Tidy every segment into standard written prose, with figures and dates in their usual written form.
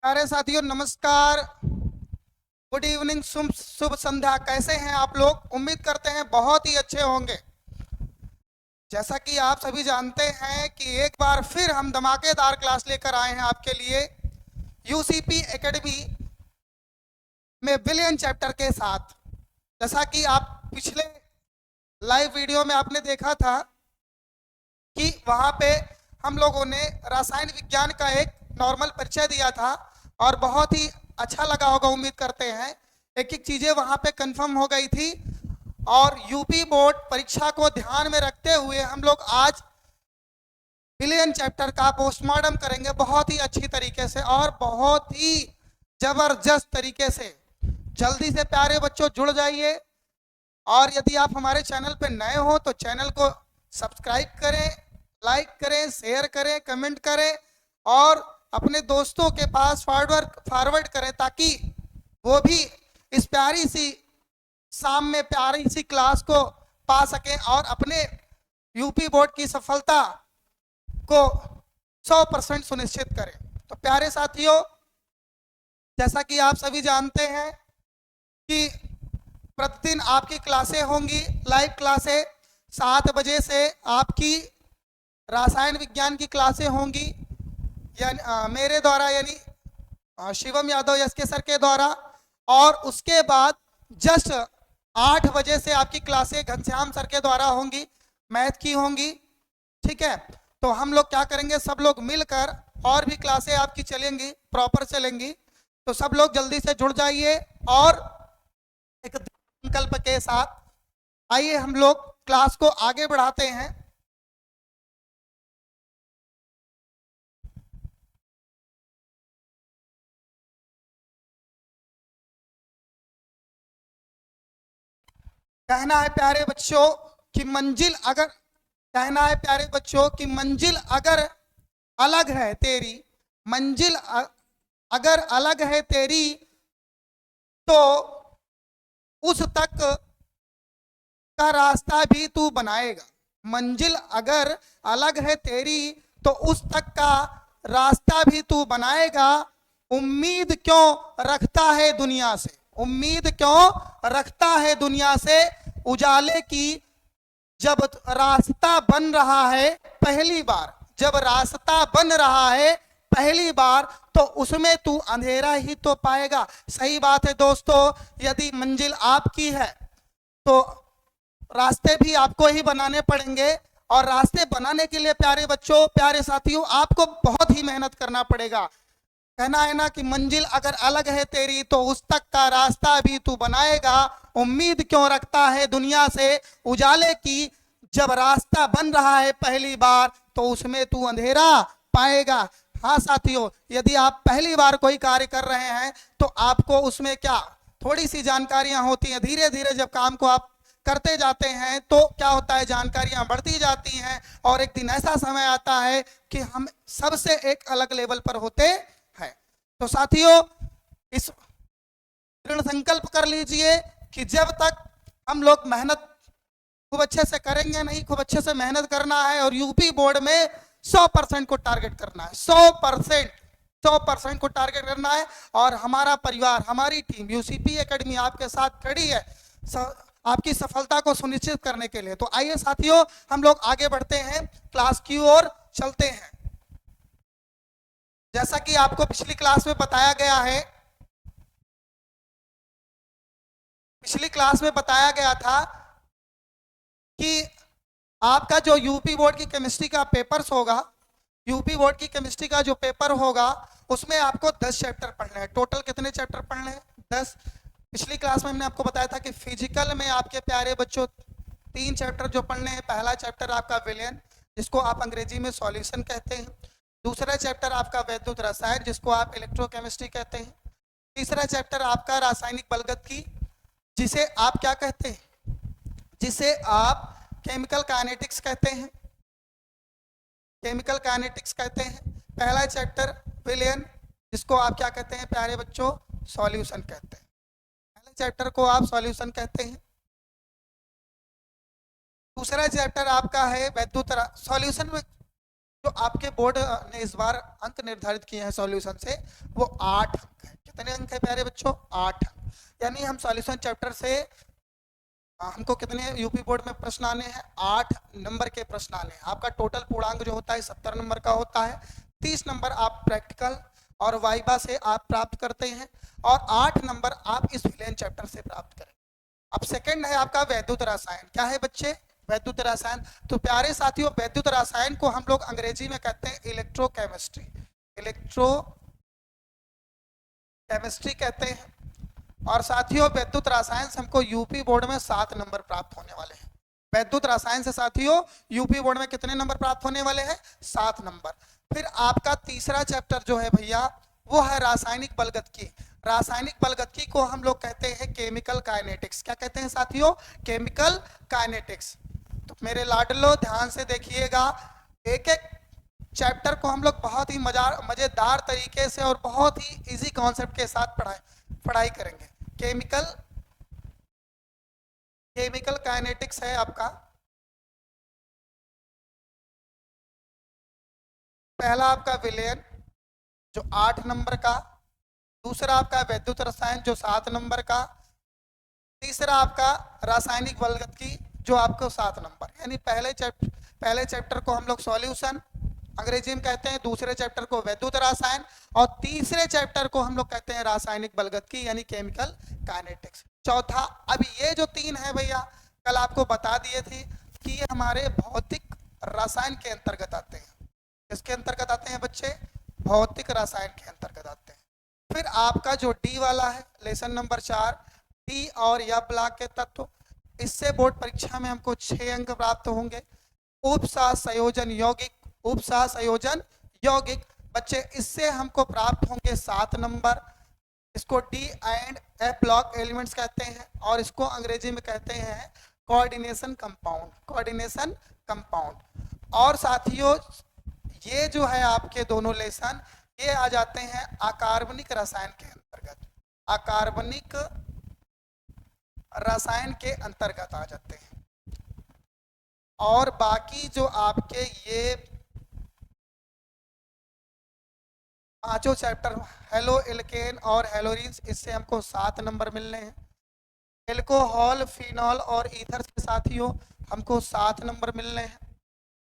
प्यारे साथियों नमस्कार। गुड इवनिंग, शुभ शुभ संध्या। कैसे हैं आप लोग? उम्मीद करते हैं बहुत ही अच्छे होंगे। जैसा कि आप सभी जानते हैं कि एक बार फिर हम धमाकेदार क्लास लेकर आए हैं आपके लिए यूसीपी एकेडमी में बिलियन चैप्टर के साथ। जैसा कि आप पिछले लाइव वीडियो में आपने देखा था कि वहाँ पे हम लोगों ने रसायन विज्ञान का एक नॉर्मल परिचय दिया था और बहुत ही अच्छा लगा होगा, उम्मीद करते हैं। एक एक चीज़ें वहाँ पे कंफर्म हो गई थी और यूपी बोर्ड परीक्षा को ध्यान में रखते हुए हम लोग आज बिलियन चैप्टर का पोस्टमार्टम करेंगे बहुत ही अच्छी तरीके से और बहुत ही जबरदस्त तरीके से। जल्दी से प्यारे बच्चों जुड़ जाइए और यदि आप हमारे चैनल पर नए हो तो चैनल को सब्सक्राइब करें, लाइक करें, शेयर करें, कमेंट करें और अपने दोस्तों के पास फॉरवर्ड करें ताकि वो भी इस प्यारी सी शाम में प्यारी सी क्लास को पा सकें और अपने यूपी बोर्ड की सफलता को 100% सुनिश्चित करें। तो प्यारे साथियों, जैसा कि आप सभी जानते हैं कि प्रतिदिन आपकी क्लासें होंगी, लाइव क्लासें 7 बजे से आपकी रसायन विज्ञान की क्लासें होंगी यानी मेरे द्वारा यानी शिवम यादव एसके सर के द्वारा, और उसके बाद जस्ट 8 बजे से आपकी क्लासें घनश्याम सर के द्वारा होंगी, मैथ की होंगी। ठीक है, तो हम लोग क्या करेंगे, सब लोग मिलकर और भी क्लासें आपकी चलेंगी, प्रॉपर चलेंगी। तो सब लोग जल्दी से जुड़ जाइए और एक संकल्प के साथ आइए हम लोग क्लास को आगे बढ़ाते हैं। कहना है प्यारे बच्चों कि मंजिल अगर कहना है प्यारे बच्चों कि मंजिल अगर अलग है तेरी, मंजिल अगर अलग है तेरी तो उस तक का रास्ता भी तू बनाएगा। मंजिल अगर अलग है तेरी तो उस तक का रास्ता भी तू बनाएगा। उम्मीद क्यों रखता है दुनिया से, उम्मीद क्यों रखता है दुनिया से, उजाले की जब रास्ता बन रहा है पहली बार, जब रास्ता बन रहा है पहली बार तो उसमें तू अंधेरा ही तो पाएगा। सही बात है दोस्तों, यदि मंजिल आपकी है तो रास्ते भी आपको ही बनाने पड़ेंगे और रास्ते बनाने के लिए प्यारे बच्चों, प्यारे साथियों, आपको बहुत ही मेहनत करना पड़ेगा। कहना है ना कि मंजिल अगर अलग है तेरी तो उस तक का रास्ता भी तू बनाएगा। उम्मीद क्यों रखता है दुनिया से, उजाले की जब रास्ता बन रहा है पहली बार तो उसमें तू अंधेरा पाएगा। हाँ साथियों, यदि आप पहली बार कोई कार्य कर रहे हैं तो आपको उसमें क्या थोड़ी सी जानकारियां होती हैं। धीरे धीरे जब काम को आप करते जाते हैं तो क्या होता है, जानकारियां बढ़ती जाती हैं और एक दिन ऐसा समय आता है कि हम सबसे एक अलग लेवल पर होते हैं। तो साथियों, इस दृढ़ संकल्प कर लीजिए कि जब तक हम लोग मेहनत खूब अच्छे से करेंगे नहीं, खूब अच्छे से मेहनत करना है और यूपी बोर्ड में 100% को टारगेट करना है। 100% को टारगेट करना है और हमारा परिवार, हमारी टीम यूसीपी एकेडमी आपके साथ खड़ी है आपकी सफलता को सुनिश्चित करने के लिए। तो आइए साथियों, हम लोग आगे बढ़ते हैं, क्लास की ओर चलते हैं। जैसा कि आपको पिछली क्लास में बताया गया है, पिछली क्लास में बताया गया था कि आपका जो यूपी बोर्ड की केमिस्ट्री का पेपर्स होगा, यूपी बोर्ड की केमिस्ट्री का जो पेपर होगा उसमें आपको 10 चैप्टर पढ़ने हैं। टोटल कितने चैप्टर पढ़ने हैं? 10। पिछली क्लास में हमने आपको बताया था कि फिजिकल में आपके प्यारे बच्चों 3 चैप्टर जो पढ़ने हैं। पहला चैप्टर आपका विलयन, जिसको आप अंग्रेजी में सॉल्यूशन कहते हैं। दूसरा चैप्टर आपका वैद्युत रसायन, जिसको आप इलेक्ट्रोकेमिस्ट्री कहते हैं। तीसरा चैप्टर आपका रासायनिक बलगतकी, जिसे आप क्या कहते हैं, जिसे आप केमिकल काइनेटिक्स कहते हैं, केमिकल काइनेटिक्स कहते हैं। पहला चैप्टर विलयन, जिसको आप क्या कहते हैं प्यारे बच्चों, सॉल्यूशन कहते हैं। पहले चैप्टर को आप सॉल्यूशन कहते हैं। दूसरा चैप्टर आपका है वैद्युत सॉल्यूशन में जो आपके बोर्ड ने इस बार अंक निर्धारित किए हैं सॉल्यूशन से, वो 8 अंक है। कितने अंक है प्यारे बच्चों? 8 अंक। यानी हम सॉल्यूशन चैप्टर से हमको कितने यूपी बोर्ड में प्रश्न आने हैं? 8 नंबर के प्रश्न आने हैं। आपका टोटल पूर्णांक जो होता है 70 नंबर का होता है। 30 नंबर आप प्रैक्टिकल और वाइवा से आप प्राप्त करते हैं और 8 नंबर आप इस विलेन चैप्टर से प्राप्त करें। अब सेकंड है आपका वैद्युत रसायन। क्या है बच्चे? वैद्युत रसायन। तो प्यारे साथियों, वैद्युत रसायन को हम लोग अंग्रेजी में कहते हैं इलेक्ट्रोकेमिस्ट्री। इलेक्ट्रोकेमिस्ट्री कहते हैं। और साथियों वैद्युत रसायन से हमको यूपी बोर्ड में 7 नंबर प्राप्त होने वाले हैं। वैद्युत रसायन से साथियों यूपी बोर्ड में कितने नंबर प्राप्त होने वाले हैं? 7 नंबर। फिर आपका तीसरा चैप्टर जो है भैया, वो है रासायनिक बलगतकी। रासायनिक बलगतकी को हम लोग कहते हैं केमिकल काइनेटिक्स। क्या कहते हैं साथियों? Chemical kinetics. तो मेरे लाडलो ध्यान से देखिएगा, एक एक चैप्टर को हम लोग बहुत ही मजेदार तरीके से और बहुत ही इजी कॉन्सेप्ट के साथ पढ़ाई करेंगे। केमिकल काइनेटिक्स है आपका। पहला आपका विलयन जो 8 नंबर का, दूसरा आपका वैद्युत रसायन जो 7 नंबर का, तीसरा आपका रासायनिक बलगतकी जो आपको 7 नंबर। यानी पहले चैप्टर को हम लोग सॉल्यूशन अंग्रेजी में कहते हैं, दूसरे चैप्टर को वैद्युत रसायन और तीसरे चैप्टर को हम लोग कहते हैं रासायनिक बलगतकी यानी केमिकल काइनेटिक्स। चौथा, अब ये जो 3 है भैया, कल आपको बता दिए थे कि ये हमारे भौतिक रसायन के अंतर्गत आते हैं। किसके अंतर्गत आते हैं बच्चे? भौतिक रसायन के अंतर्गत आते हैं। फिर आपका जो डी वाला है, लेसन नंबर 4, डी और या ब्लॉक के तत्व, इससे बोर्ड परीक्षा में हमको 6 अंक प्राप्त होंगे। उपसह संयोजन यौगिक, उपसह संयोजन यौगिक बच्चे, इससे हमको प्राप्त होंगे 7 नंबर। इसको D and F block elements कहते हैं और इसको अंग्रेजी में कहते हैं कोऑर्डिनेशन कंपाउंड। Coordination compound. और साथियों ये जो है आपके दोनों लेसन, ये आ जाते हैं अकार्बनिक रसायन के अंतर्गत। अकार्बनिक रसायन के अंतर्गत आ जाते हैं। और बाकी जो आपके ये पांचों चैप्टर, हेलो एल्केन और हेलोरिन्स, इससे हमको 7 नंबर मिलने हैं। एल्कोहल, फिनॉल और ईथर के साथियों हमको 7 नंबर मिलने हैं।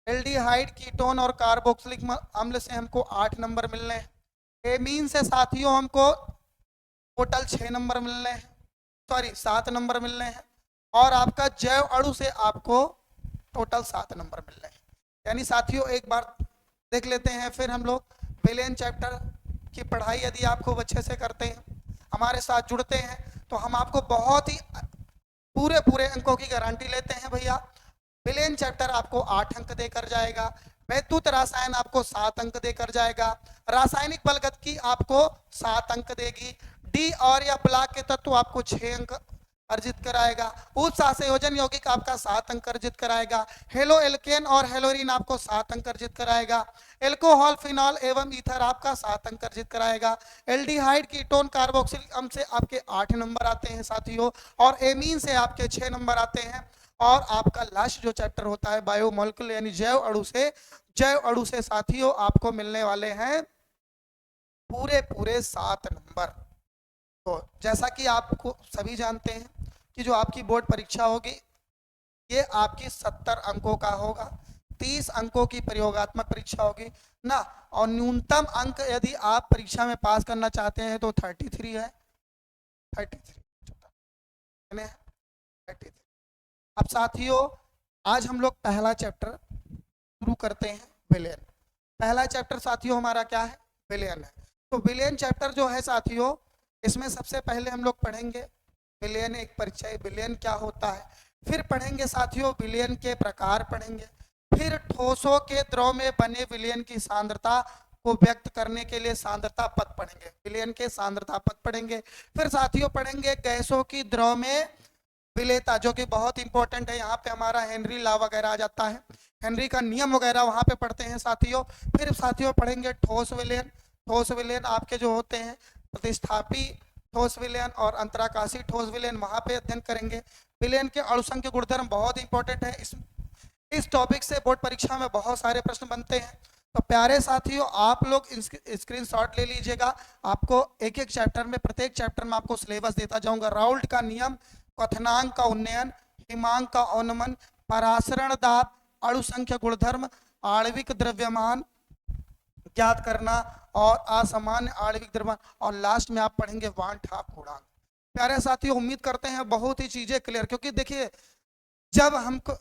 एल्डिहाइड, कीटोन और कार्बोक्सिलिक अम्ल से हमको 8 नंबर मिलने हैं। एमीन से साथियों हमको टोटल 6 नंबर मिलने हैं, सॉरी 7 नंबर मिलने हैं। और आपका जैव अणु से आपको टोटल 7 नंबर मिलने हैं। यानी साथियों एक बार देख लेते हैं, फिर हम लोग विलेन चैप्टर की पढ़ाई यदि आप खूब अच्छे से करते हैं, हमारे साथ जुड़ते हैं, तो हम आपको बहुत ही पूरे अंकों की गारंटी लेते हैं भैया। विलेन चैप्टर आपको 8 अंक देकर जाएगा, वैद्युत रसायन आपको 7 अंक देकर जाएगा, रासायनिक बलगतकी आपको 7 अंक देगी, डी और या ब्लॉक के तत्व आपको 6 अंक अर्जित कराएगा, उत्साह संयोजन यौगिक आपका 7 अंक अर्जित कराएगा, हेलो एल्केन और हेलोरिन आपको 7 अंक अर्जित कराएगा, एल्कोहल, फिनॉल एवं ईथर आपका 7 अंक अर्जित कराएगा, एल्डिहाइड, कीटोन, कार्बोक्सिलिक अम्ल से आपके 8 नंबर आते हैं साथियों, और एमीन से आपके 6 नंबर आते हैं। और आपका लास्ट जो चैप्टर होता है बायोमोलिक्यूल यानी जैव अणु से साथियों आपको मिलने वाले हैं पूरे 7 नंबर। तो जैसा कि आपको सभी जानते हैं कि जो आपकी बोर्ड परीक्षा होगी ये आपकी 70 अंकों का होगा, 30 अंकों की प्रयोगात्मक परीक्षा होगी ना, और न्यूनतम अंक यदि आप परीक्षा में पास करना चाहते हैं तो 33 है, 33। अब साथियों आज हम लोग पहला चैप्टर शुरू करते हैं, विलेन। पहला चैप्टर साथियों हमारा क्या है? विलेन है। तो विलेन चैप्टर जो है साथियों, इसमें सबसे पहले हम लोग पढ़ेंगे विलेन एक परिचय, विलेन क्या होता है। फिर पढ़ेंगे साथियों विलेन के प्रकार पढ़ेंगे। फिर ठोसों के द्रव में बने विलेन की सांद्रता को व्यक्त करने के लिए सांद्रता पद पढ़ेंगे, विलेन के सांद्रता पद पढ़ेंगे। फिर साथियों पढ़ेंगे गैसों की द्रव में विलेयता, जो कि बहुत इंपॉर्टेंट है। यहाँ पे हमारा हेनरी लॉ वगैरह आ जाता है, हेनरी का नियम वगैरह वहाँ पे पढ़ते हैं साथियों। फिर साथियों पढ़ेंगे ठोस विलेन। ठोस विलेन आपके जो होते हैं प्रतिस्थापी ठोस विलेन और अंतराकाशी ठोस विलेन, वहाँ पे अध्ययन करेंगे। विलेन के अणुसंख्य गुणधर्म बहुत इंपॉर्टेंट है। इस टॉपिक से बोर्ड परीक्षा में बहुत सारे प्रश्न बनते हैं। तो प्यारे साथियों, आप लोग स्क्रीनशॉट ले लीजिएगा। आपको एक एक चैप्टर में, प्रत्येक चैप्टर में आपको सिलेबस देता जाऊंगा। राउल्ट का नियम, क्वथनांक का उन्नयन, हिमांक का अवनमन, परासरण दाब, अणु संख्या गुणधर्म, आणविक द्रव्यमान ज्ञात करना और असामान्य आणविक द्रव्यमान, और लास्ट में आप पढ़ेंगे वान ठाप गुणांक। प्यारे साथियों, उम्मीद करते हैं बहुत ही चीजें क्लियर, क्योंकि देखिए जब हमको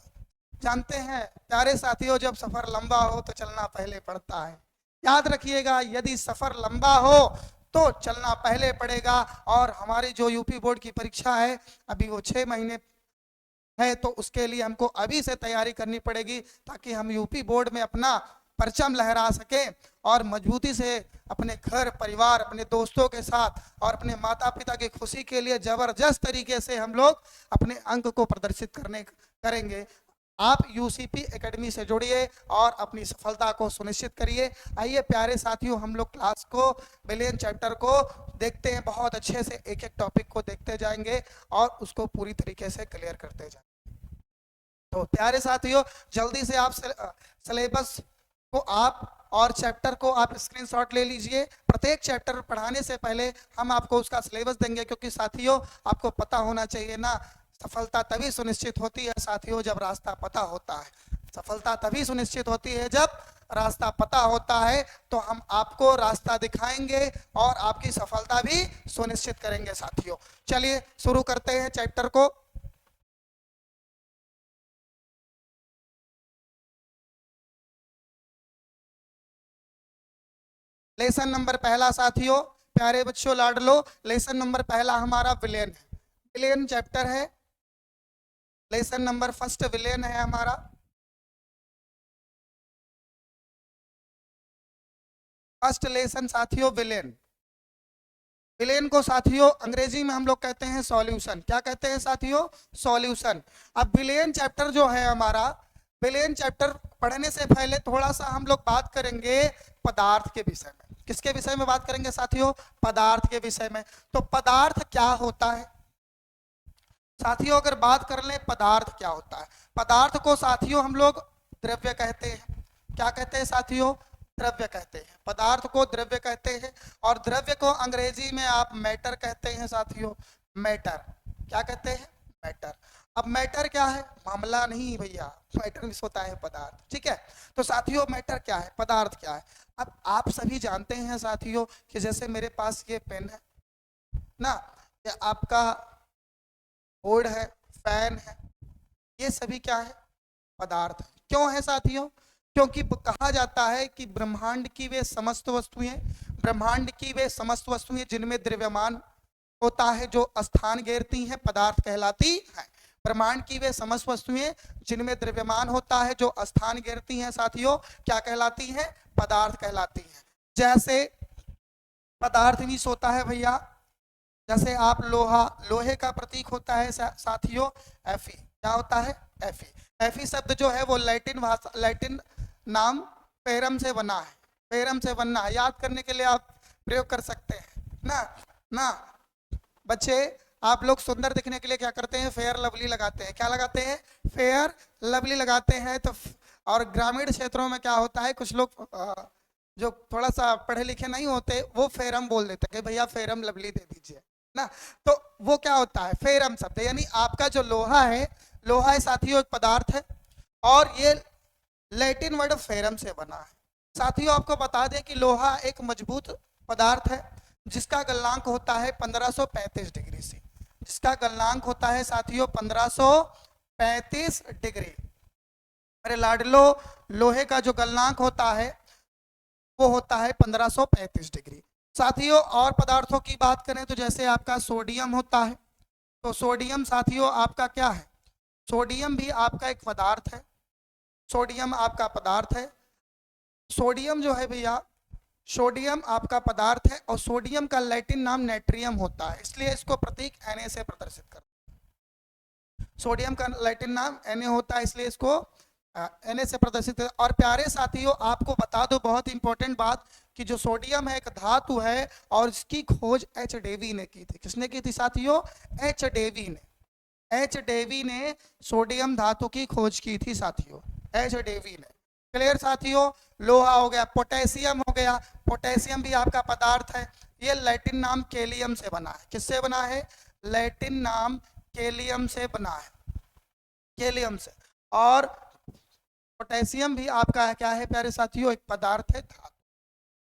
जानते हैं प्यारे साथियों, जब सफर लंबा हो तो चलना पहले पड़ता है। याद रखिएगा, यदि सफर लंबा हो तो चलना पहले पड़ेगा। और हमारी जो यूपी बोर्ड की परीक्षा है अभी वो 6 महीने है, तो उसके लिए हमको अभी से तैयारी करनी पड़ेगी, ताकि हम यूपी बोर्ड में अपना परचम लहरा सके और मजबूती से अपने घर परिवार, अपने दोस्तों के साथ और अपने माता पिता की खुशी के लिए जबरदस्त तरीके से हम लोग अपने अंक को प्रदर्शित करेंगे। आप यूसीपी एकेडमी से जुड़िए और अपनी सफलता को सुनिश्चित करिए। आइए प्यारे साथियों, हम लोग क्लास को, बिलियन चैप्टर को देखते हैं। बहुत अच्छे से एक एक टॉपिक को देखते जाएंगे और उसको पूरी तरीके से क्लियर करते जाएंगे। तो प्यारे साथियों, जल्दी से आप सिलेबस को आप और चैप्टर को आप स्क्रीनशॉट ले लीजिए। प्रत्येक चैप्टर पढ़ाने से पहले हम आपको उसका सिलेबस देंगे, क्योंकि साथियों आपको पता होना चाहिए ना, सफलता तभी सुनिश्चित होती है साथियों जब रास्ता पता होता है। सफलता तभी सुनिश्चित होती है जब रास्ता पता होता है। तो हम आपको रास्ता दिखाएंगे और आपकी सफलता भी सुनिश्चित करेंगे साथियों। चलिए शुरू करते हैं चैप्टर को। लेसन नंबर पहला साथियों, प्यारे बच्चों लाडलो, लेसन नंबर पहला हमारा विलयन है। विलयन चैप्टर है, लेसन नंबर फर्स्ट विलयन है हमारा। फर्स्ट लेसन साथियों विलयन। विलयन को साथियों अंग्रेजी में हम लोग कहते हैं सॉल्यूशन। क्या कहते हैं साथियों? सॉल्यूशन। अब विलयन चैप्टर जो है हमारा, विलयन चैप्टर पढ़ने से पहले थोड़ा सा हम लोग बात करेंगे पदार्थ के विषय में। किसके विषय में बात करेंगे साथियों? पदार्थ के विषय में। तो पदार्थ क्या होता है साथियों? अगर बात कर लें पदार्थ क्या होता है, पदार्थ को साथियों हम लोग द्रव्य कहते हैं। क्या कहते हैं साथियों? द्रव्य कहते हैं। पदार्थ को द्रव्य कहते हैं, और द्रव्य को अंग्रेजी में आप मैटर कहते हैं साथियों। मैटर। क्या कहते हैं? मैटर। अब मैटर क्या है? मामला नहीं भैया, मैटर मिस होता है पदार्थ। ठीक है, तो साथियों मैटर क्या है, पदार्थ क्या है? अब आप सभी जानते हैं साथियों कि जैसे मेरे पास ये पेन है ना, ये आपका बोर्ड है, फैन है, ये सभी क्या है? पदार्थ है। क्यों है साथियों? क्योंकि कहा जाता है कि ब्रह्मांड की वे समस्त वस्तुएं, ब्रह्मांड की वे समस्त वस्तुएं जिनमें द्रव्यमान होता है जो स्थान घेरती हैं, पदार्थ कहलाती हैं। ब्रह्मांड की वे समस्त वस्तुएं जिनमें द्रव्यमान होता है जो स्थान घेरती हैं साथियों, क्या कहलाती हैं? पदार्थ कहलाती हैं। जैसे पदार्थ भी होता है भैया, जैसे आप लोहा, लोहे का प्रतीक होता है साथियों Fe। क्या होता है? Fe। Fe शब्द जो है वो लैटिन भाषा, लैटिन नाम पेरम से बना है। पेरम से बनना है, याद करने के लिए आप प्रयोग कर सकते हैं ना। बच्चे आप लोग सुंदर दिखने के लिए क्या करते हैं? फेयर लवली लगाते हैं। क्या लगाते हैं? फेयर लवली लगाते हैं। तो और ग्रामीण क्षेत्रों में क्या होता है, कुछ लोग जो थोड़ा सा पढ़े लिखे नहीं होते वो फेरम बोल देते हैं कि भैया फेरम लवली दे दीजिए ना। तो वो क्या होता है? फेरम शब्द, यानी आपका जो लोहा है, लोहा है साथियों एक पदार्थ है, और ये लैटिन वर्ड फेरम से बना है। साथियों आपको बता दें कि लोहा एक मजबूत पदार्थ है जिसका गलनांक होता है 1535 डिग्री से। जिसका गलनांक होता है साथियों 1535 डिग्री। अरे लाडलो, लोहे का जो गलनांक होता है वो होता है 1535 डिग्री। साथियों और पदार्थों की बात करें तो जैसे आपका सोडियम होता है, तो सोडियम साथियों आपका क्या है? सोडियम भी आपका एक पदार्थ है। सोडियम आपका पदार्थ है। सोडियम जो है भैया, सोडियम आपका पदार्थ है, और सोडियम का लैटिन नाम नेट्रियम होता है, इसलिए इसको प्रतीक Na से प्रदर्शित करते हैं। सोडियम का लैटिन नाम Na होता है, इसलिए इसको Na से प्रदर्शित है। और प्यारे साथियों आपको बता दो बहुत इंपॉर्टेंट बात, कि जो सोडियम है एक धातु है, और इसकी खोज H. डेवी ने की थी। किसने की थी साथियों? H. डेवी ने। H. डेवी ने सोडियम धातु की खोज की थी साथियों, H. डेवी ने। क्लियर साथियों? लोहा हो गया, पोटेशियम हो गया, पोटेशियम भी आपका पदार्थ है। ये लैटिन नाम केलियम से बना है। किससे बना है? लैटिन नाम केलियम से बना है, केलियम से। और पोटेशियम भी आपका क्या है प्यारे साथियों? एक पदार्थ है, धातु।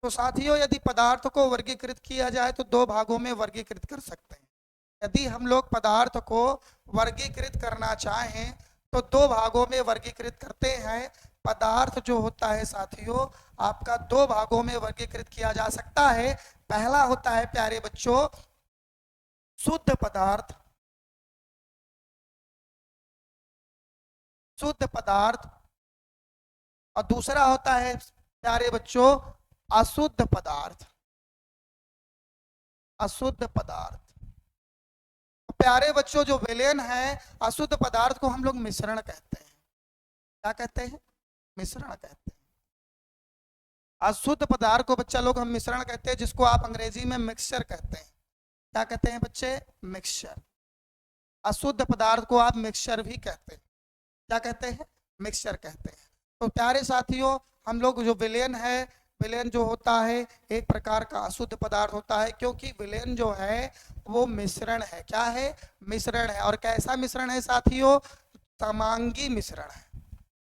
तो साथियों यदि पदार्थ को वर्गीकृत किया जाए तो दो भागों में वर्गीकृत कर सकते हैं। यदि हम लोग पदार्थ को वर्गीकृत करना चाहें तो दो भागों में वर्गीकृत करते हैं। पदार्थ जो होता है साथियों आपका दो भागों में वर्गीकृत किया जा सकता है। पहला होता है प्यारे बच्चों शुद्ध पदार्थ, शुद्ध पदार्थ, और दूसरा होता है प्यारे बच्चों अशुद्ध पदार्थ, अशुद्ध पदार्थ। प्यारे बच्चों जो विलयन है अशुद्ध पदार्थ को हम लोग मिश्रण कहते हैं। क्या कहते हैं? मिश्रण कहते हैं। अशुद्ध पदार्थ को बच्चा लोग हम मिश्रण कहते हैं, जिसको आप अंग्रेजी में मिक्सचर कहते हैं। क्या कहते हैं बच्चे? मिक्सचर। अशुद्ध पदार्थ को आप मिक्सचर भी कहते हैं। क्या कहते हैं? मिक्सचर कहते हैं। तो प्यारे साथियों हम लोग जो विलयन है, विलयन जो होता है एक प्रकार का अशुद्ध पदार्थ होता है, क्योंकि विलयन जो है वो मिश्रण है। क्या है? मिश्रण है। और कैसा मिश्रण है साथियों? समांगी मिश्रण है।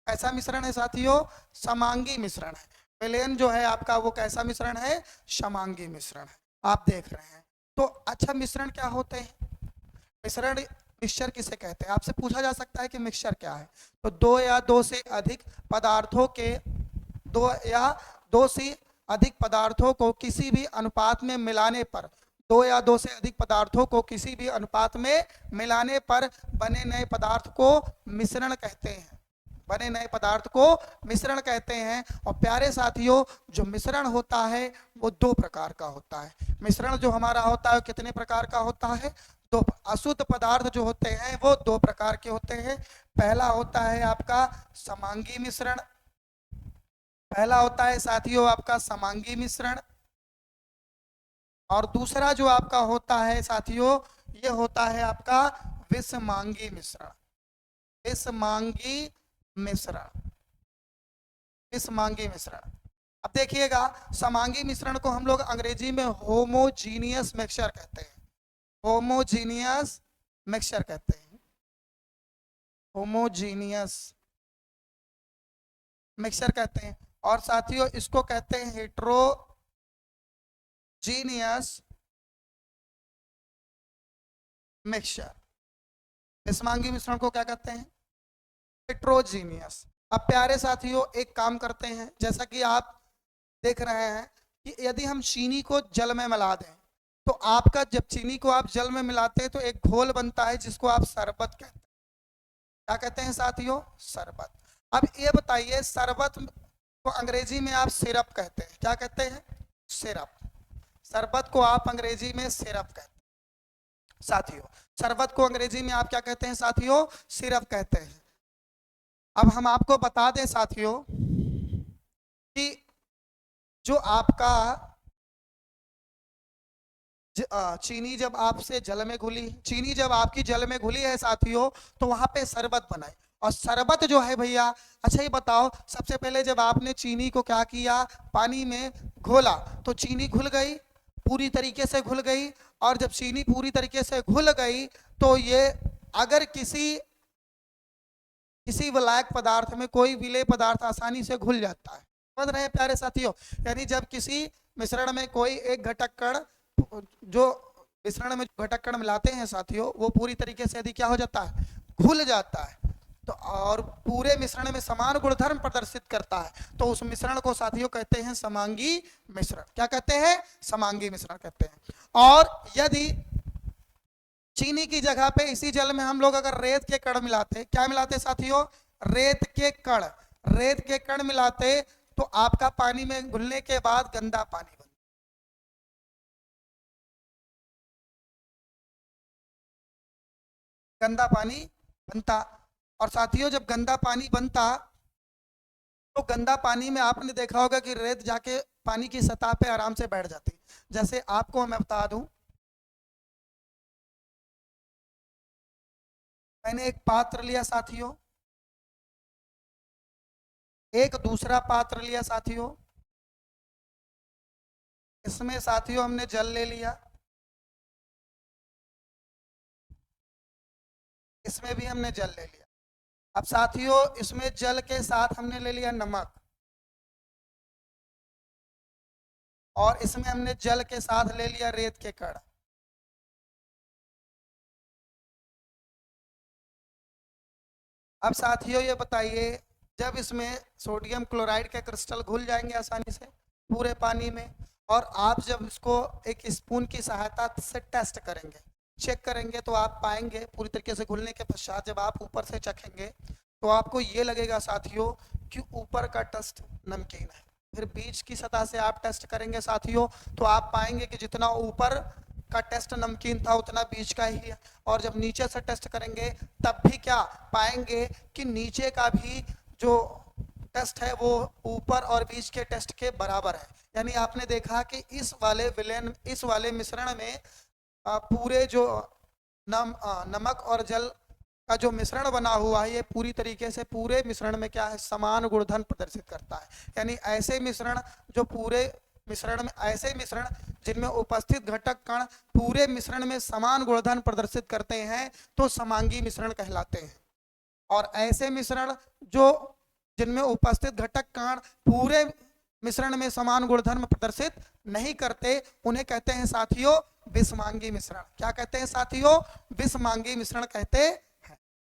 कैसा मिश्रण है साथियों? समांगी मिश्रण है। विलयन जो है आपका वो कैसा मिश्रण है? समांगी मिश्रण है। आप देख रहे हैं। तो अच्छा मिश्रण क्या होते हैं? मिश्रण मिक्सचर किसे कहते हैं? आपसे पूछा जा सकता है कि मिक्सचर क्या है। तो दो या दो से अधिक पदार्थों के, दो या दो से अधिक पदार्थों को किसी भी अनुपात में मिलाने पर, दो या दो से अधिक पदार्थों को किसी भी अनुपात में मिलाने पर बने नए पदार्थ को मिश्रण कहते हैं। बने नए पदार्थ को मिश्रण कहते हैं। और प्यारे साथियों जो मिश्रण होता है वो दो प्रकार का होता है। मिश्रण जो हमारा होता है कितने प्रकार का होता है? दो। अशुद्ध पदार्थ जो होते हैं वो दो प्रकार के होते हैं। पहला होता है आपका समांगी मिश्रण, पहला होता है साथियों आपका समांगी मिश्रण। और दूसरा जो आपका होता है साथियों ये होता है आपका विषमांगी मिश्रण। विषमांगी मिश्रण, विषमांगी मिश्रण। अब देखिएगा समांगी मिश्रण को हम लोग अंग्रेजी में होमोजीनियस मिक्सचर कहते हैं। होमोजीनियस मिक्सचर कहते हैं। होमोजीनियस मिक्सचर कहते हैं। और साथियों इसको कहते हैं हेट्रोजीनियस मिक्सचर। विषमांगी मिश्रण को क्या कहते हैं? हेट्रोजीनियस। अब प्यारे साथियों एक काम करते हैं, जैसा कि आप देख रहे हैं कि यदि हम चीनी को जल में मिला दें तो आपका जब चीनी को आप जल में मिलाते हैं तो एक घोल बनता है जिसको आप शरबत कहते हैं। क्या कहते हैं साथियों? शरबत। अब ये बताइए शरबत को अंग्रेजी में आप सिरप कहते हैं। क्या कहते हैं? सिरप। शरबत को आप अंग्रेजी में सिरप कहते हैं साथियों। शरबत को अंग्रेजी में आप क्या कहते हैं साथियों? सिरप कहते हैं। अब हम आपको बता दें साथियों कि जो आपका चीनी जब आपसे जल में घुली, चीनी जब आपकी जल में घुली है साथियों तो वहां पे शरबत बनाई। और शरबत जो है भैया, अच्छा ये बताओ सबसे पहले जब आपने चीनी को क्या किया? पानी में घोला तो चीनी घुल गई, पूरी तरीके से घुल गई। और जब चीनी पूरी तरीके से घुल गई तो ये अगर किसी विलायक पदार्थ में कोई विलेय पदार्थ आसानी से घुल जाता है। समझ रहे हैं प्यारे साथियों? यानी जब किसी मिश्रण में कोई एक घटक कण, जो मिश्रण में घटक कण मिलाते हैं साथियों वो पूरी तरीके से यदि क्या हो जाता है? घुल जाता है। तो और पूरे मिश्रण में समान गुणधर्म प्रदर्शित करता है तो उस मिश्रण को साथियों कहते हैं समांगी मिश्रण। क्या कहते हैं? समांगी मिश्रण कहते हैं। और यदि चीनी की जगह पे इसी जल में हम लोग अगर रेत के कण मिलाते, क्या मिलाते साथियों? रेत के कण। रेत के कण मिलाते तो आपका पानी में घुलने के बाद गंदा पानी बनता। गंदा पानी बनता। और साथियों जब गंदा पानी बनता तो गंदा पानी में आपने देखा होगा कि रेत जाके पानी की सतह पे आराम से बैठ जाती। जैसे आपको मैं बता दूं, मैंने एक पात्र लिया साथियों, एक दूसरा पात्र लिया साथियों, इसमें साथियों हमने जल ले लिया, इसमें भी हमने जल ले लिया। अब साथियों इसमें जल के साथ हमने ले लिया नमक, और इसमें हमने जल के साथ ले लिया रेत के कण। अब साथियों ये बताइए, जब इसमें सोडियम क्लोराइड के क्रिस्टल घुल जाएंगे आसानी से पूरे पानी में, और आप जब इसको एक स्पून की सहायता से टेस्ट करेंगे, चेक करेंगे, तो आप पाएंगे पूरी तरीके से घुलने के पश्चात जब आप ऊपर से चखेंगे तो आपको ये लगेगा साथियों कि ऊपर का टेस्ट नमकीन है। फिर बीच की सतह से आप टेस्ट करेंगे साथियों, तो आप पाएंगे कि जितना ऊपर का टेस्ट नमकीन था उतना बीच का ही है। और जब नीचे से टेस्ट करेंगे तब भी क्या पाएंगे कि नीचे का भी जो टेस्ट है वो ऊपर और बीच के टेस्ट के बराबर है। यानी आपने देखा कि इस वाले मिश्रण में पूरे जो नमक और जल का जो मिश्रण बना हुआ है, ये पूरी तरीके से पूरे मिश्रण में क्या है, समान गुणधर्म प्रदर्शित करता है। यानी ऐसे मिश्रण जो पूरे मिश्रण में, ऐसे मिश्रण जिनमें उपस्थित घटक कण पूरे मिश्रण में समान गुणधर्म प्रदर्शित करते हैं तो समांगी मिश्रण कहलाते हैं। और ऐसे मिश्रण जो जिनमें उपस्थित घटक कण पूरे मिश्रण में समान गुणधर्म प्रदर्शित नहीं करते, उन्हें कहते हैं साथियों विषमांगी मिश्रण। क्या कहते हैं साथियों? विषमांगी मिश्रण कहते हैं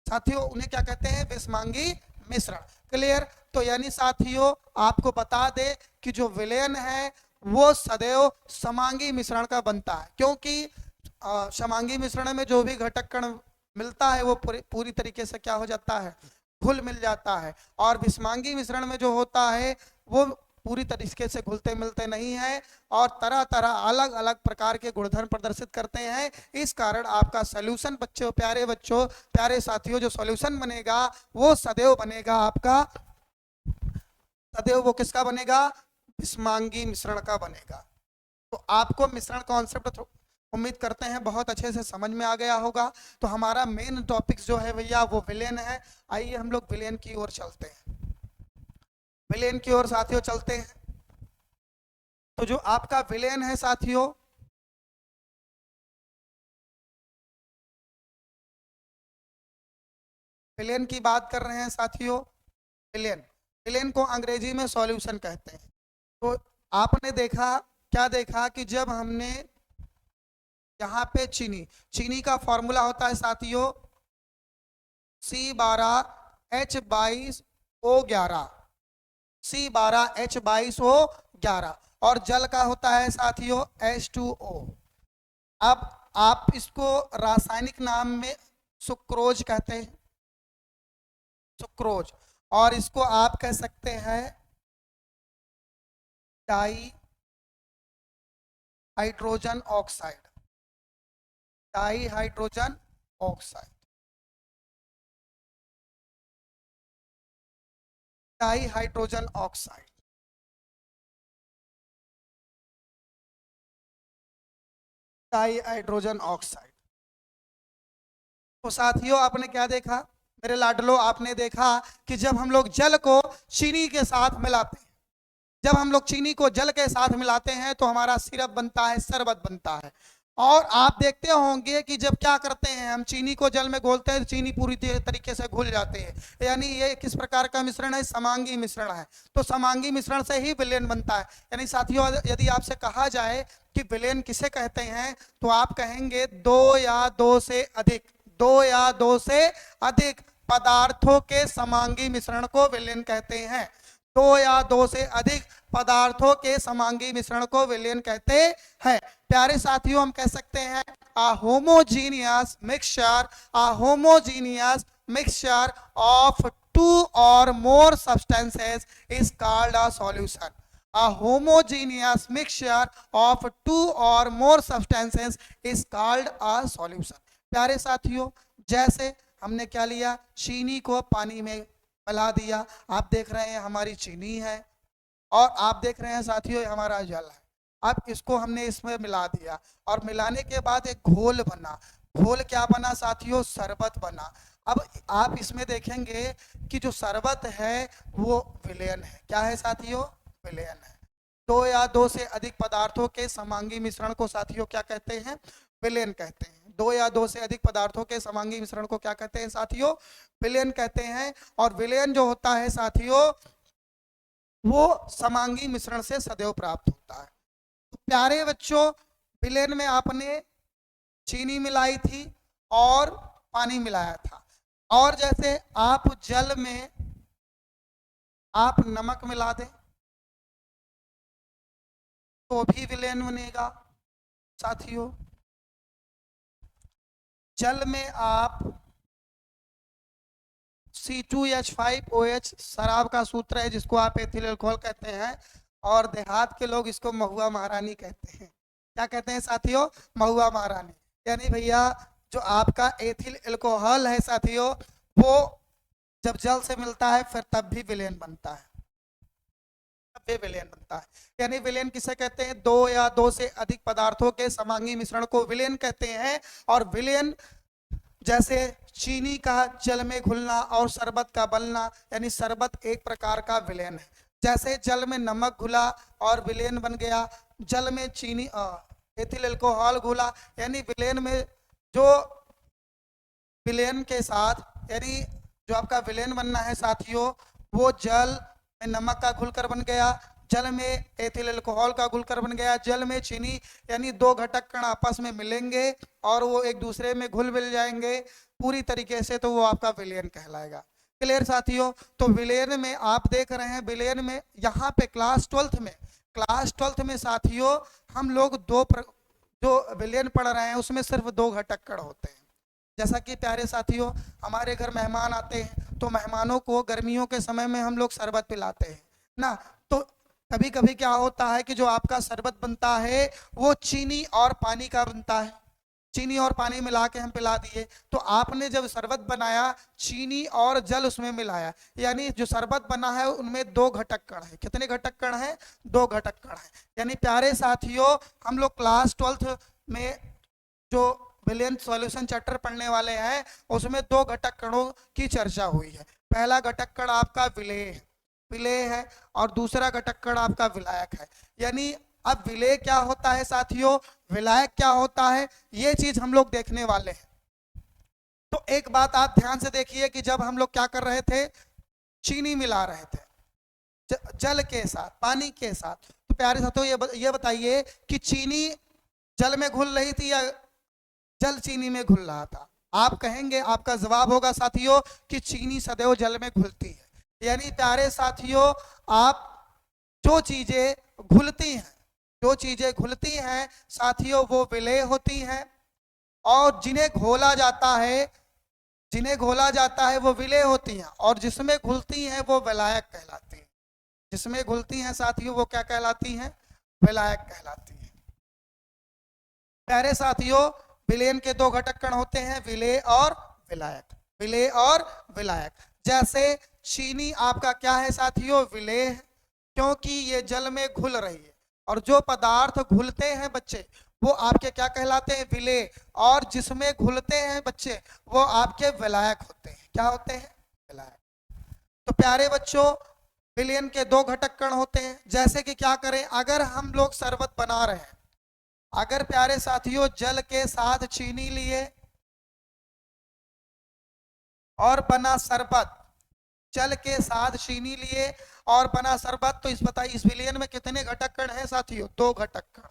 साथियों, उन्हें क्या कहते हैं? विषमांगी मिश्रण। क्लियर? तो यानी साथियों आपको बता दे कि जो विलयन है वो सदैव समांगी मिश्रण का बनता है, क्योंकि समांगी मिश्रण में जो भी घटक कण मिलता है वो पूरी तरीके से क्या हो जाता है, घुल मिल जाता है। और विषमांगी मिश्रण में जो होता है वो पूरी तरीके से घुलते मिलते नहीं है और तरह तरह अलग अलग प्रकार के गुणधर्म प्रदर्शित करते हैं। इस कारण आपका सॉल्यूशन बच्चों, प्यारे साथियों, जो सॉल्यूशन बनेगा वो सदैव बनेगा आपका, सदैव वो किसका बनेगा? विषमांगी मिश्रण का बनेगा। तो आपको मिश्रण कॉन्सेप्ट उम्मीद करते हैं बहुत अच्छे से समझ में आ गया होगा। तो हमारा मेन टॉपिक जो है भैया वो विलयन है। आइए हम लोग विलयन की ओर चलते हैं, विलयन की ओर साथियों चलते हैं। तो जो आपका विलयन है साथियों, विलयन की बात कर रहे हैं साथियों। विलयन को अंग्रेजी में सॉल्यूशन कहते हैं। तो आपने देखा, क्या देखा कि जब हमने यहाँ पे चीनी का फॉर्मूला होता है साथियों C12H22O11, C12H22O11, और जल का होता है साथियों H2O। अब आप इसको रासायनिक नाम में सुक्रोज कहते हैं, सुक्रोज, और इसको आप कह सकते हैं di hydrogen oxide, di hydrogen oxide, di hydrogen oxide. Di hydrogen oxide. तो साथियों आपने क्या देखा मेरे लाडलो, आपने देखा कि जब हम लोग जल को चीनी के साथ मिलाते हैं, जब हम लोग चीनी को जल के साथ मिलाते हैं तो हमारा सिरप बनता है, शरबत बनता है। और आप देखते होंगे कि जब क्या करते हैं, हम चीनी को जल में घोलते हैं तो चीनी पूरी तरीके से घुल जाते हैं। यानी ये किस प्रकार का मिश्रण है? समांगी मिश्रण है। तो समांगी मिश्रण से ही विलयन बनता है। यानी साथियों यदि आपसे कहा जाए कि विलयन किसे कहते हैं तो आप कहेंगे दो या दो से अधिक पदार्थों के समांगी मिश्रण को विलयन कहते हैं। दो या दो से अधिक पदार्थों के समांगी मिश्रण को विलयन कहते हैं। प्यारे साथियों हम कह सकते हैं a homogeneous mixture of two or more substances is called a solution. A homogeneous mixture of two or more substances is called a solution. प्यारे साथियों जैसे हमने क्या लिया, चीनी को पानी में मिला दिया। आप देख रहे हैं हमारी चीनी है और आप देख रहे हैं साथियों हमारा जल है। अब इसको हमने इसमें मिला दिया और मिलाने के बाद एक घोल बना। घोल क्या बना साथियों? शरबत बना। अब आप इसमें देखेंगे कि जो शरबत है वो विलयन है। क्या है साथियों? विलयन है। दो या दो से अधिक पदार्थों के समांगी मिश्रण को साथियों क्या कहते हैं? विलयन कहते हैं। दो या दो से अधिक पदार्थों के समांगी मिश्रण को क्या कहते हैं साथियों? विलयन कहते हैं। और विलयन जो होता है साथियों वो समांगी मिश्रण से सदैव प्राप्त होता है। तो प्यारे बच्चों, विलयन में आपने चीनी मिलाई थी और पानी मिलाया था, और जैसे आप जल में आप नमक मिला दें तो भी विलयन बनेगा साथियों। जल में आप C2H5OH शराब का सूत्र है जिसको आप एथिल अल्कोहल कहते हैं, और देहात के लोग इसको महुआ महारानी कहते हैं। क्या कहते हैं साथियों? महुआ महारानी। यानी भैया जो आपका एथिल अल्कोहल है साथियों वो जब जल से मिलता है फिर तब भी विलयन बनता है, तब भी विलयन बनता है। यानी विलयन किसे कहते हैं? दो या दो से अधिक पदार्थों के समांगी मिश्रण को विलयन कहते हैं। और विलयन जैसे चीनी का जल में घुलना और शरबत का बनना, यानी शरबत एक प्रकार का विलयन है। जैसे जल में नमक घुला और विलयन बन गया, जल में चीनी एथिल अल्कोहल घुला, यानी विलयन में जो विलयन के साथ यानी जो आपका विलयन बनना है साथियों वो जल में नमक का घुलकर बन गया, जल में एथिल अल्कोहल का घुलकर बन गया, जल में चीनी, यानी दो घटक कण आपस में मिलेंगे और वो एक दूसरे में घुल मिल जाएंगे पूरी तरीके से, तो वो आपका विलयन कहलाएगा। क्लियर साथियों? तो विलयन में आप देख रहे हैं, विलयन में यहाँ पे क्लास ट्वेल्थ में साथियों हम लोग जो विलयन पढ़ रहे हैं उसमें सिर्फ दो घटक कण होते हैं। जैसा कि प्यारे साथियों हमारे घर मेहमान आते हैं तो मेहमानों को गर्मियों के समय में हम लोग शरबत पिलाते हैं ना, तो कभी कभी क्या होता है कि जो आपका शरबत बनता है वो चीनी और पानी का बनता है, चीनी और पानी मिला के हम पिला दिए। तो आपने जब शरबत बनाया चीनी और जल उसमें मिलाया, यानी जो शरबत बना है उनमें दो घटक कण है। कितने घटक कण हैं? दो घटक कण है। यानी प्यारे साथियों हम लोग क्लास 12th में जो विलयन सॉल्यूशन चैप्टर पढ़ने वाले हैं उसमें दो घटक कणों की चर्चा हुई है। पहला घटक कण आपका विलेय है और दूसरा घटक कण आपका विलायक है। यानी अब विलेय क्या होता है साथियों, विलायक क्या होता है, ये चीज हम लोग देखने वाले हैं। तो एक बात आप ध्यान से देखिए कि जब हम लोग क्या कर रहे थे, चीनी मिला रहे थे जल के साथ, पानी के साथ, तो प्यारे साथियों ये बताइए कि चीनी जल में घुल रही थी या जल चीनी में घुल रहा था? आप कहेंगे, आपका जवाब होगा साथियों कि चीनी सदैव जल में घुलती है। यानी प्यारे साथियों आप जो चीजें घुलती हैं साथियों वो विलेय होती हैं, और जिन्हें घोला जाता है वो विलेय होती हैं, और जिसमें घुलती हैं वो विलायक कहलाती हैं। जिसमें घुलती हैं साथियों वो क्या कहलाती हैं? विलायक कहलाती हैं। प्यारे साथियों विलयन के दो घटक कण होते हैं, विलेय और विलायक। जैसे चीनी आपका क्या है साथियों? विलेय है, क्योंकि ये जल में घुल रही है, और जो पदार्थ घुलते हैं बच्चे वो आपके क्या कहलाते हैं? विलेय, और जिसमें घुलते हैं बच्चे वो आपके विलायक होते हैं। क्या होते हैं? विलायक। तो प्यारे बच्चों विलयन के दो घटक कण होते हैं। जैसे कि क्या करें, अगर हम लोग शरबत बना रहे हैं, अगर प्यारे साथियों जल के साथ चीनी लिए और बना शरबत, जल के साथ चीनी लिए और बना शरबत, तो बताइए इस विलयन में कितने घटक कण हैं साथियों? दो घटक कण।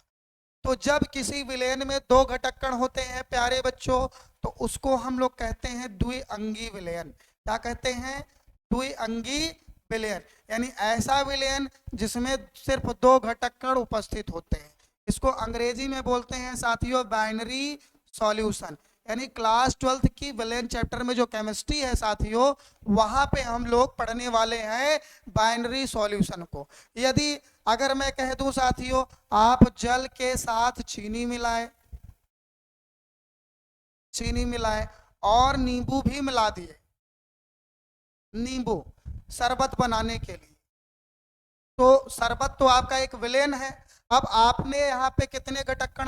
तो जब किसी विलयन में दो घटक कण होते हैं प्यारे बच्चों तो उसको हम लोग कहते हैं द्विअंगी विलयन। क्या कहते हैं? द्विअंगी विलयन, यानी ऐसा विलयन जिसमें सिर्फ दो घटक कण उपस्थित होते हैं। इसको अंग्रेजी में बोलते हैं साथियों बाइनरी सॉल्यूशन। यानी क्लास 12th की विलयन चैप्टर में जो केमिस्ट्री है साथियों वहां पे हम लोग पढ़ने वाले हैं बाइनरी सॉल्यूशन को। यदि अगर मैं कह दूं साथियों आप जल के साथ चीनी मिलाए और नींबू भी मिला दिए, नींबू शरबत बनाने के लिए, तो शरबत तो आपका एक विलयन है। अब आपने यहाँ पे कितने घटक कण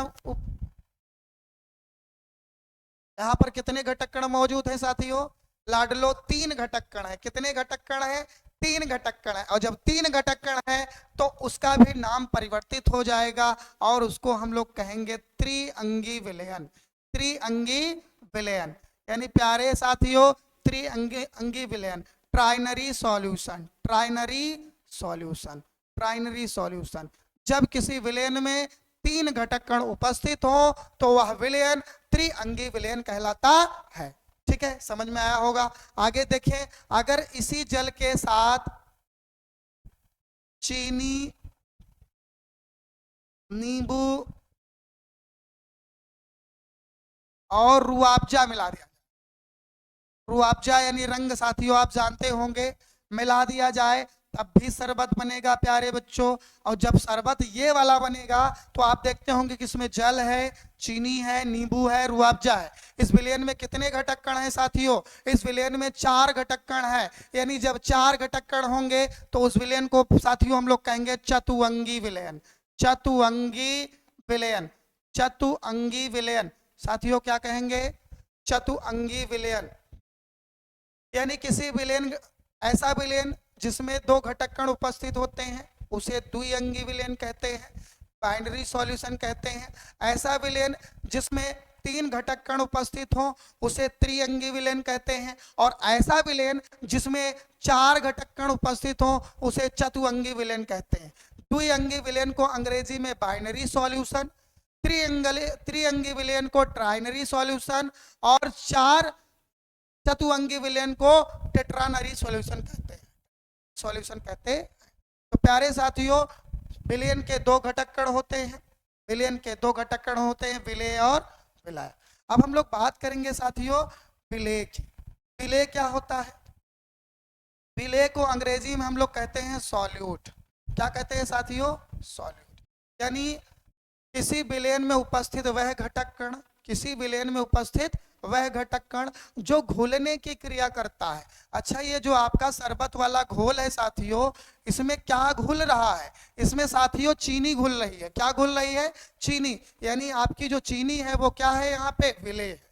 यहाँ पर कितने घटक कण मौजूद हैं साथियों? लाडलो 3 घटक कण है। कितने घटक कण है? 3 घटक कण है। और जब 3 घटक कण है तो उसका भी नाम परिवर्तित हो जाएगा और उसको हम लोग कहेंगे त्रिअंगी विलयन। त्रिअंगी विलयन यानी प्यारे साथियों त्रिअंगी अंगी विलयन, trinary solution, trinary solution, trinary solution. जब किसी विलयन में 3 घटक कण उपस्थित हो तो वह विलयन त्रिअंगी विलयन कहलाता है। ठीक है, समझ में आया होगा। आगे देखें, अगर इसी जल के साथ चीनी, नींबू और रुआबजा मिला दिया, रुआबजा यानी रंग साथियों आप जानते होंगे, मिला दिया जाए तब भी शरबत बनेगा प्यारे बच्चों। और जब शरबत ये वाला बनेगा तो आप देखते होंगे कि इसमें जल है, चीनी है, नींबू है, रुआबजा है। इस विलयन में कितने घटक कण हैं साथियों? इस विलयन में 4 घटक कण है। यानी जब 4 घटक कण होंगे तो उस विलयन को साथियों हम लोग कहेंगे चतुअंगी विलयन। चतुअंगी विलयन, चतुअंगी विलयन साथियों क्या कहेंगे? चतुअंगी विलयन। यानी किसी विलयन, ऐसा विलयन जिसमें 2 घटक कण उपस्थित होते हैं उसे द्विअंगी विलयन कहते हैं, बाइनरी सॉल्यूशन कहते हैं। ऐसा विलयन जिसमें 3 घटक कण उपस्थित हो उसे त्रिअंगी विलयन कहते हैं। और ऐसा विलयन जिसमें 4 घटक कण उपस्थित हो उसे चतुअंगी विलयन कहते हैं। द्विअंगी विलयन को अंग्रेजी में बाइनरी सॉल्यूशन, त्रिअंगी विलयन को ट्राइनरी सॉल्यूशन और 4 चतुअंगी विलयन को टेट्रानरी सॉल्यूशन कहते हैं, सॉल्यूशन कहते हैं। तो प्यारे साथियों विलयन के 2 घटक कण होते हैं, विलयन के 2 घटक कण होते हैं, विलेय और विलायक। अब हम लोग बात करेंगे साथियों विलेय की। विलेय क्या होता है? विलेय को अंग्रेजी में हम लोग कहते हैं सॉल्यूट। क्या कहते हैं साथियों? सॉल्यूट। यानी किसी विलयन में उपस्थित वह घटक कण, किसी विलयन में उपस्थित वह घटक कण जो घुलने की क्रिया करता है। अच्छा, ये जो आपका शरबत वाला घोल है साथियों, इसमें क्या घुल रहा है? इसमें साथियों चीनी घुल रही है। क्या घुल रही है? चीनी। यानी आपकी जो चीनी है वो क्या है? यहाँ पे विलेय है।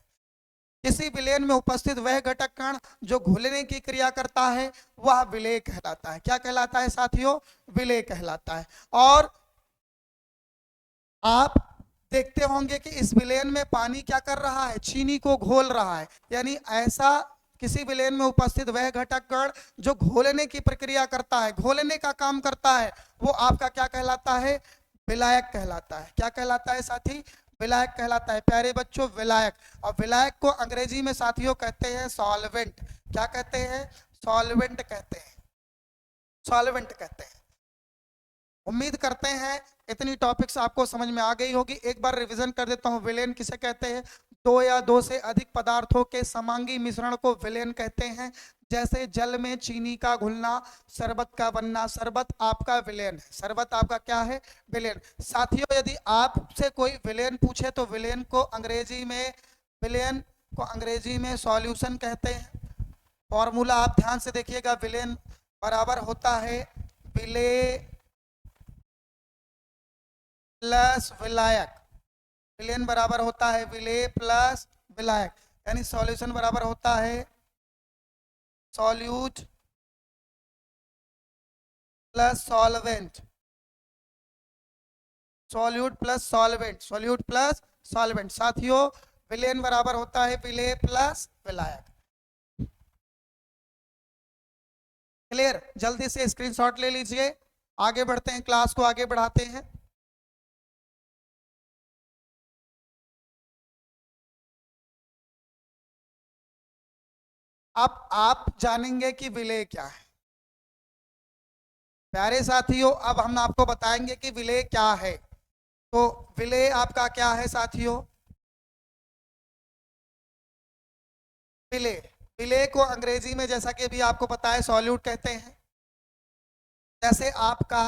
किसी विलयन में उपस्थित वह घटक कण जो घुलने की क्रिया करता है वह विलेय कहलाता है। क्या कहलाता है साथियों? विलेय कहलाता है। और आप देखते होंगे कि इस विलयन में पानी क्या कर रहा है? चीनी को घोल रहा है। यानी ऐसा किसी विलयन में उपस्थित वह घटक कण जो घोलने की प्रक्रिया करता है, घोलने का काम करता है, वो आपका क्या कहलाता है? विलायक कहलाता है। क्या कहलाता है साथी? विलायक कहलाता है प्यारे बच्चों, विलायक। और विलायक को अंग्रेजी में साथियों कहते हैं सॉल्वेंट। क्या कहते हैं? सॉल्वेंट कहते हैं, सॉल्वेंट कहते हैं। उम्मीद करते हैं इतनी टॉपिक्स आपको समझ में आ गई होगी। एक बार रिवीजन कर देता हूं। विलयन किसे कहते हैं? 2 या 2 से अधिक पदार्थों के समांगी मिश्रण को विलयन कहते हैं। जैसे जल में चीनी का घुलना, शरबत का बनना। शरबत आपका विलयन है, शरबत आपका क्या है? विलयन। साथियों यदि आपसे कोई विलयन पूछे तो विलयन को अंग्रेजी में, विलयन को अंग्रेजी में सॉल्यूशन कहते हैं। फॉर्मूला आप ध्यान से देखिएगा, विलयन बराबर होता है विलेय प्लस विलायक। विलयन बराबर होता है विलेय प्लस विलायक। यानी सॉल्यूशन बराबर होता है solute plus solvent, solute plus solvent, solute plus solvent. साथियों विलयन बराबर होता है विलेय प्लस विलायक। क्लियर? जल्दी से स्क्रीनशॉट ले लीजिए, आगे बढ़ते हैं, क्लास को आगे बढ़ाते हैं। अब आप जानेंगे कि विलेय क्या है। प्यारे साथियों अब हम आपको बताएंगे कि विलेय क्या है। तो विलेय आपका क्या है साथियों? विलेय, विलेय को अंग्रेजी में जैसा कि अभी आपको पता है सॉल्यूट कहते हैं। जैसे आपका,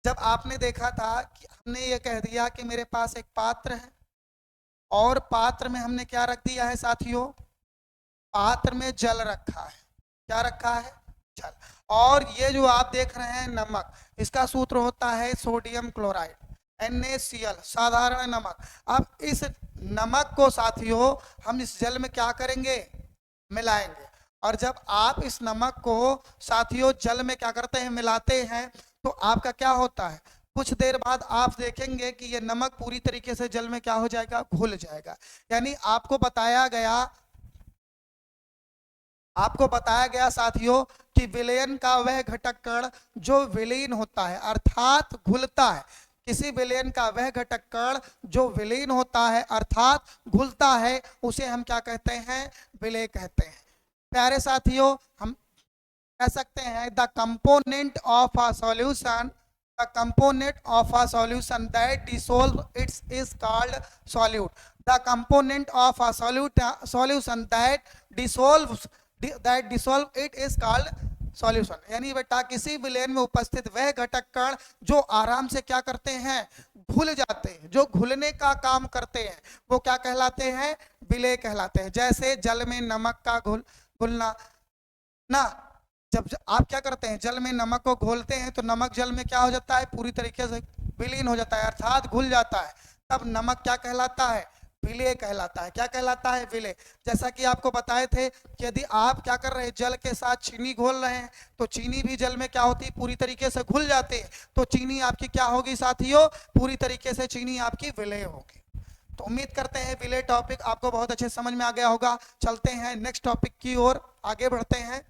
जब आपने देखा था कि हमने ये कह दिया कि मेरे पास एक पात्र है और पात्र में हमने क्या रख दिया है साथियों? पात्र में जल रखा है। क्या रखा है? जल। और ये जो आप देख रहे हैं नमक, इसका सूत्र होता है सोडियम क्लोराइड, NaCl, साधारण नमक। अब इस नमक को साथियों हम इस जल में क्या करेंगे? मिलाएंगे। और जब आप इस नमक को साथियों जल में क्या करते हैं, मिलाते हैं, तो आपका क्या होता है, कुछ देर बाद आप देखेंगे कि ये नमक पूरी तरीके से जल में क्या हो जाएगा, घुल जाएगा। यानी आपको बताया गया साथियों कि विलयन का वह घटक कण जो विलीन होता है अर्थात घुलता है। किसी विलयन का वह घटक कण जो विलीन होता है अर्थात घुलता है, उसे हम क्या कहते हैं, विलेय कहते हैं। प्यारे साथियों, हम कह सकते हैं the component of a solution, the component of a solution that dissolve it's is called solute. The component of a solution that dissolve it is called solution. यानी बेटा किसी विलयन में उपस्थित वह घटक कण जो आराम से क्या करते हैं, घुल जाते हैं, जो घुलने का काम करते हैं, वो क्या कहलाते हैं, विलेय कहलाते हैं। जैसे जल में नमक का घुलना ना, जब आप क्या करते हैं, जल में नमक को घोलते हैं तो नमक जल में क्या हो जाता है, पूरी तरीके से विलीन हो जाता है अर्थात घुल जाता है, तब नमक क्या कहलाता है, विलेय कहलाता है। क्या कहलाता है, विलेय। जैसा कि आपको बताए थे कि यदि आप क्या कर रहे हैं, जल के साथ चीनी घोल रहे हैं तो चीनी भी जल में क्या होती है, पूरी तरीके से घुल जाती है, तो चीनी आपकी क्या होगी साथियों, पूरी तरीके से चीनी आपकी विलेय होगी। तो उम्मीद करते हैं विलेय टॉपिक आपको बहुत अच्छे समझ में आ गया होगा। चलते हैं नेक्स्ट टॉपिक की ओर, आगे बढ़ते हैं।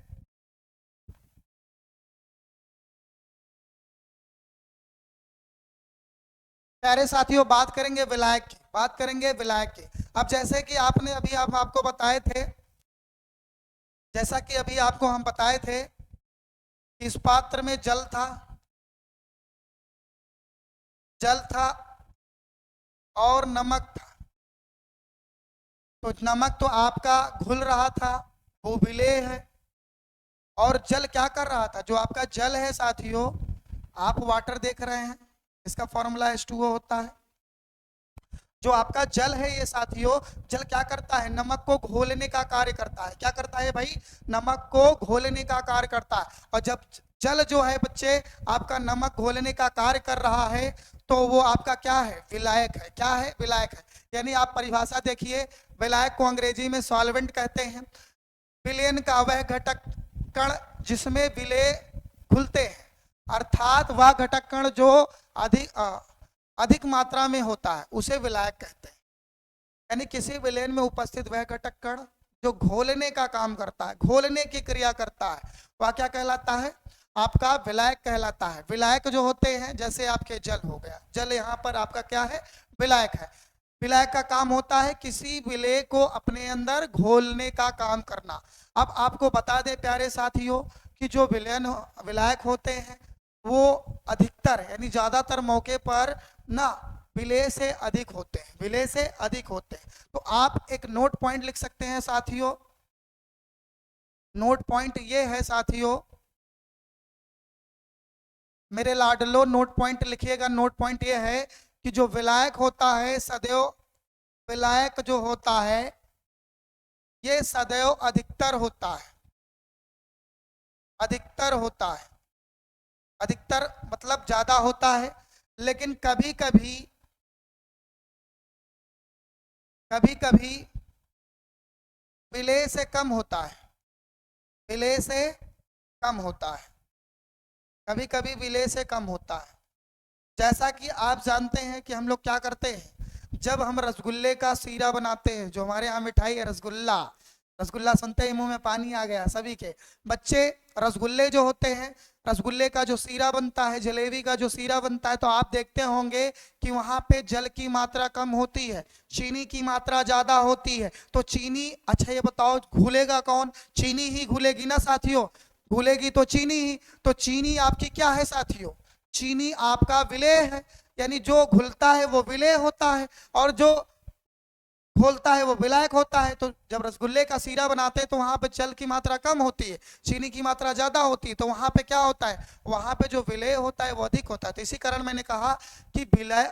प्यारे साथियों, बात करेंगे विलायक की, बात करेंगे विलायक की। अब जैसे कि आपने अभी आपको बताए थे, जैसा कि अभी आपको हम बताए थे कि इस पात्र में जल था, जल था और नमक था। तो नमक तो आपका घुल रहा था, वो विलेय है। और जल क्या कर रहा था, जो आपका जल है साथियों, आप वाटर देख रहे हैं, इसका फॉर्मूला H2O होता है। जो आपका जल है ये साथियों, जल क्या करता है, नमक को घोलने का कार्य करता है। क्या करता है भाई, नमक को घोलने का कार्य करता है। और जब जल जो है बच्चे आपका नमक घोलने का कार्य कर रहा है, तो वो आपका क्या है, विलायक है। क्या है, विलायक है। यानी आप परिभाषा देखिए, विलायक को अंग्रेजी में सॉल्वेंट कहते हैं। विलयन का वह घटक कण जिसमें विलेय घुलते हैं अर्थात वह घटक कण जो अधिक मात्रा में होता है, उसे विलायक कहते हैं। यानी किसी विलयन में उपस्थित वह घटक कण जो घोलने का काम करता है, घोलने की क्रिया करता है, वह क्या कहलाता है, आपका विलायक कहलाता है। विलायक जो होते हैं, जैसे आपके जल हो गया, जल यहाँ पर आपका क्या है, विलायक है। विलायक का काम होता है किसी विलेय को अपने अंदर घोलने का काम करना। अब आपको बता दें प्यारे साथियों कि जो विलायक होते हैं वो अधिकतर यानी ज्यादातर मौके पर ना विलेय से अधिक होते हैं, विलेय से अधिक होते हैं। तो आप एक नोट पॉइंट लिख सकते हैं साथियों, नोट पॉइंट ये है साथियों, मेरे लाडलो नोट पॉइंट लिखिएगा। नोट पॉइंट ये है कि जो विलायक होता है सदैव, विलायक जो होता है ये सदैव अधिकतर होता है, अधिकतर होता है, अधिकतर मतलब ज्यादा होता है। लेकिन कभी कभी, कभी कभी विलेय से कम होता है, विलेय से कम होता है, कभी कभी विलेय से कम होता है। जैसा कि आप जानते हैं कि हम लोग क्या करते हैं, जब हम रसगुल्ले का सीरा बनाते हैं, जो हमारे यहाँ मिठाई है रसगुल्ला, रसगुल्ला सुनते ही मुंह में पानी आ गया सभी के। बच्चे, रसगुल्ले जो होते हैं, रसगुल्ले का जो सीरा बनता है, जलेबी का जो सीरा बनता है, तो आप देखते होंगे कि वहां पे जल की मात्रा कम होती है, चीनी की मात्रा ज्यादा होती है। तो चीनी, अच्छा ये बताओ घुलेगा कौन, चीनी ही घुलेगी ना साथियों, घुलेगी तो चीनी ही। तो चीनी आपकी क्या है साथियों, चीनी आपका विलेय है। यानी जो घुलता है वो विलेय होता है और जो घोलता है वो विलायक होता है। तो जब रसगुल्ले का सीरा बनाते हैं तो वहां पे जल की मात्रा कम होती है, चीनी की मात्रा ज्यादा होती है, तो वहां पे क्या होता है, वहां पे जो विलेय होता है वो अधिक होता है। तो इसी कारण मैंने कहा कि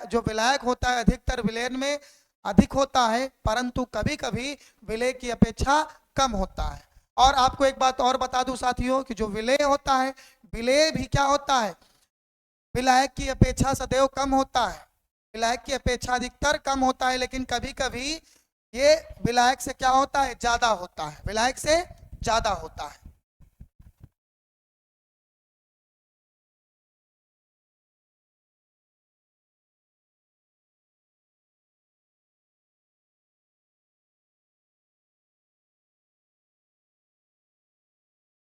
जो विलायक होता है अधिकतर विलयन में अधिक होता है, परंतु कभी कभी विलेय की अपेक्षा कम होता है। और आपको एक बात और बता दूं साथियों कि जो विलेय होता है, विलेय भी क्या होता है, विलायक की अपेक्षा सदैव कम होता है, विलायक की अपेक्षा अधिकतर कम होता है। लेकिन कभी कभी ये विलायक से क्या होता है, ज्यादा होता है, विलायक से ज्यादा होता है।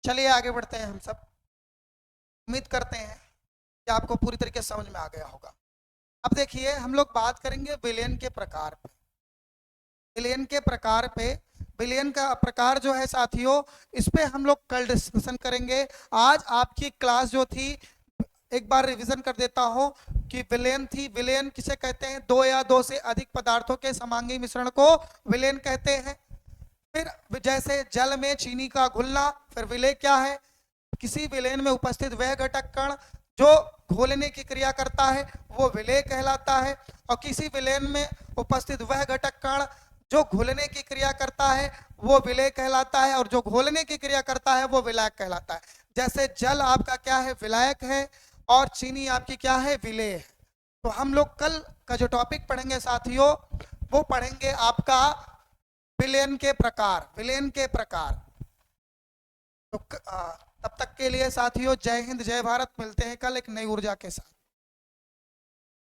चलिए आगे बढ़ते हैं हम सब। उम्मीद करते हैं कि आपको पूरी तरीके से समझ में आ गया होगा। अब देखिए हम लोग बात करेंगे विलयन के प्रकार पे। विलयन के प्रकार पे, विलयन का प्रकार जो है साथियों, इस पे हम लोग कल डिस्कशन करेंगे। आज आपकी क्लास जो थी, एक बार रिवीजन कर देता हूं कि विलयन थी। विलयन किसे कहते हैं? दो या दो से अधिक पदार्थों के समांगी मिश्रण को विलयन कहते हैं। फिर जैसे जल में चीनी का घुलना, फिर विलय क्या है? किसी विलयन में उपस्थित वह घटक कण जो घोलने की क्रिया करता है वो विलय कहलाता है, और किसी विलयन में उपस्थित वह घटक कण जो घुलने की क्रिया करता है वो विलय कहलाता है, और जो घोलने की क्रिया करता है वो विलायक कहलाता है। जैसे जल आपका क्या है? विलायक है, और चीनी आपकी क्या है? विलेय है। तो हम लोग कल का जो टॉपिक पढ़ेंगे साथियों, वो पढ़ेंगे आपका विलयन के प्रकार। विलयन के प्रकार। तो तब तक के लिए साथियों जय हिंद जय भारत। मिलते हैं कल एक नई ऊर्जा के साथ।